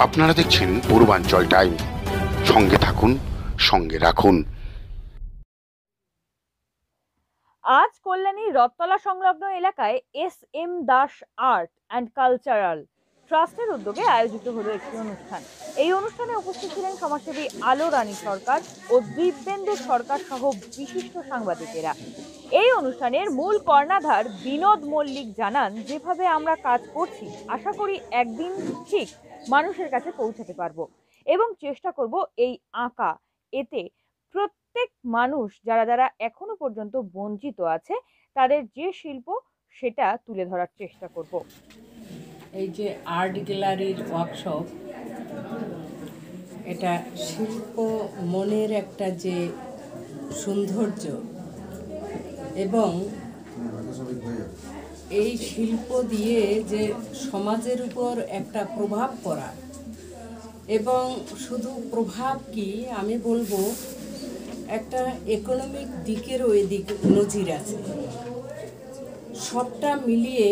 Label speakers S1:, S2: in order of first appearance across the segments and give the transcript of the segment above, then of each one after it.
S1: আপনারা দেখছেন পূর্বাঞ্চল টাইম। সঙ্গে থাকুন, সঙ্গে রাখুন।
S2: আজ কল্যাণী রথতলা সংলগ্ন এলাকায় SM. Das art and cultural ট্রাস্টের উদ্যোগে আয়োজিত হলো একটি অনুষ্ঠান। এই অনুষ্ঠানে উপস্থিত ছিলেন সমাজসেবী আলো রানী সরকার ও দিব্যেন্দু সরকার সহ বিশিষ্ট সাংবাদিকেরা। এই অনুষ্ঠানের মূল কর্ণধার বিনোদ মল্লিক জানান, যেভাবে আমরা কাজ করছি আশা করি একদিন ঠিক মানুষের কাছে পৌঁছাতে পারবো এবং চেষ্টা করব এই আঁকা এতে প্রত্যেক মানুষ যারা এখনো পর্যন্ত বঞ্চিত আছে তাদের যে শিল্প সেটা তুলে ধরার চেষ্টা করব।
S3: এই যে আর্ট গ্যালারির ওয়ার্কশপ, এটা শিল্প মনের একটা যে সৌন্দর্য এবং এই শিল্প দিয়ে যে সমাজের উপর একটা প্রভাব পড়া, এবং শুধু প্রভাব কি আমি বলবো একটা ইকোনমিক দিকেরও এদিক নজির আছে। সবটা মিলিয়ে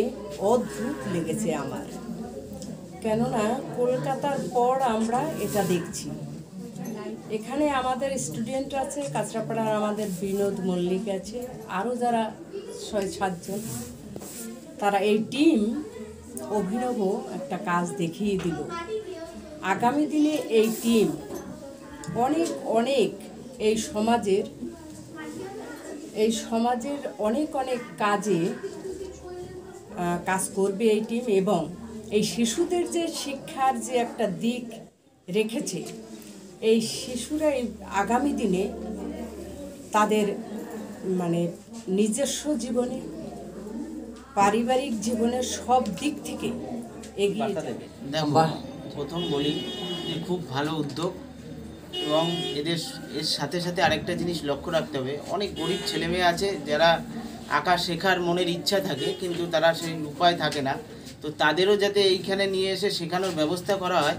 S3: অদ্ভুত লেগেছে আমার, কেননা কলকাতার পর আমরা এটা দেখছি। এখানে আমাদের স্টুডেন্ট আছে, কাঁচরাপাড়ার আমাদের বিনোদ মল্লিক আছে, আরও যারা 6-7 জন, তারা এই টিম অভিনব একটা কাজ দেখিয়ে দিল। আগামী দিনে এই টিম অনেক অনেক এই সমাজের অনেক অনেক কাজে কাজ করবে এই টিম, এবং এই শিশুদের যে শিক্ষার যে একটা দিক রেখেছে, এই শিশুরা আগামী দিনে তাদের মানে নিজস্ব জীবনে, পারিবারিক জীবনের সব দিক থেকে এগিয়ে যাবে।
S4: প্রথম বলি যে খুব ভালো উদ্যোগ, এবং এর সাথে সাথে আরেকটা জিনিস লক্ষ্য রাখতে হবে, অনেক গরিব ছেলেমেয়ে আছে যারা আঁকা শেখার মনের ইচ্ছা থাকে কিন্তু তারা সেই উপায় থাকে না, তো তাদেরও যাতে এইখানে নিয়ে এসে শেখানোর ব্যবস্থা করা হয়,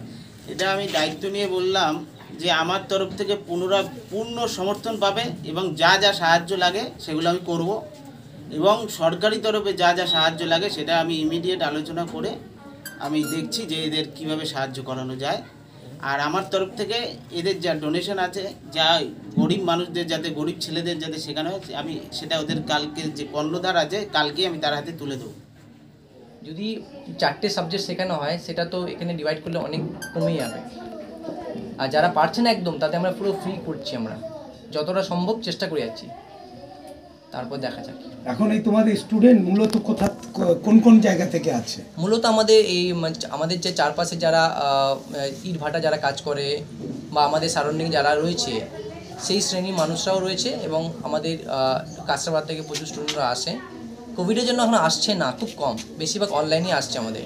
S4: এটা আমি দায়িত্ব নিয়ে বললাম যে আমার তরফ থেকে পূর্ণ সমর্থন পাবে, এবং যা যা সাহায্য লাগে সেগুলো আমি করব, এবং সরকারি তরফে যা যা সাহায্য লাগে সেটা আমি ইমিডিয়েট আলোচনা করে আমি দেখছি যে এদের কিভাবে সাহায্য করানো যায়। আর আমার তরফ থেকে এদের যা ডোনেশন আছে, যা গরিব মানুষদের যাতে, গরিব ছেলেদের যাতে শেখানো হয়, আমি সেটা ওদের কালকে যে কর্ণধার আছে কালকে আমি তার হাতে তুলে দেবো।
S5: যদি 4টে সাবজেক্ট শেখানো হয় সেটা তো এখানে ডিভাইড করলে অনেক কমে যাবে, আর যারা পারছে না একদম তাতে আমরা পুরো ফ্রি করছি, আমরা যতটা সম্ভব চেষ্টা করে যাচ্ছি, তারপর দেখা যাক।
S6: এখন এই তোমাদের স্টুডেন্ট মূলত কোন কোন জায়গা থেকে আছে?
S5: মূলত আমাদের যে চারপাশে যারা ইট ভাটা যারা কাজ করে বা আমাদের সারাউন্ডিং যারা রয়েছে সেই শ্রেণীর মানুষরাও রয়েছে, এবং আমাদের কাঁচরাপাড়া থেকে প্রচুর স্টুডেন্টরা আসে। কোভিডের জন্য এখন আসছে না, খুব কম, বেশিরভাগ অনলাইনে আসছে আমাদের।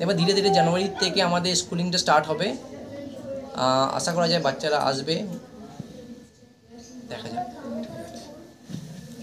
S5: এবার ধীরে ধীরে জানুয়ারি থেকে আমাদের স্কুলিংটা স্টার্ট হবে, আশা করা যায় বাচ্চারা আসবে, দেখা যাক।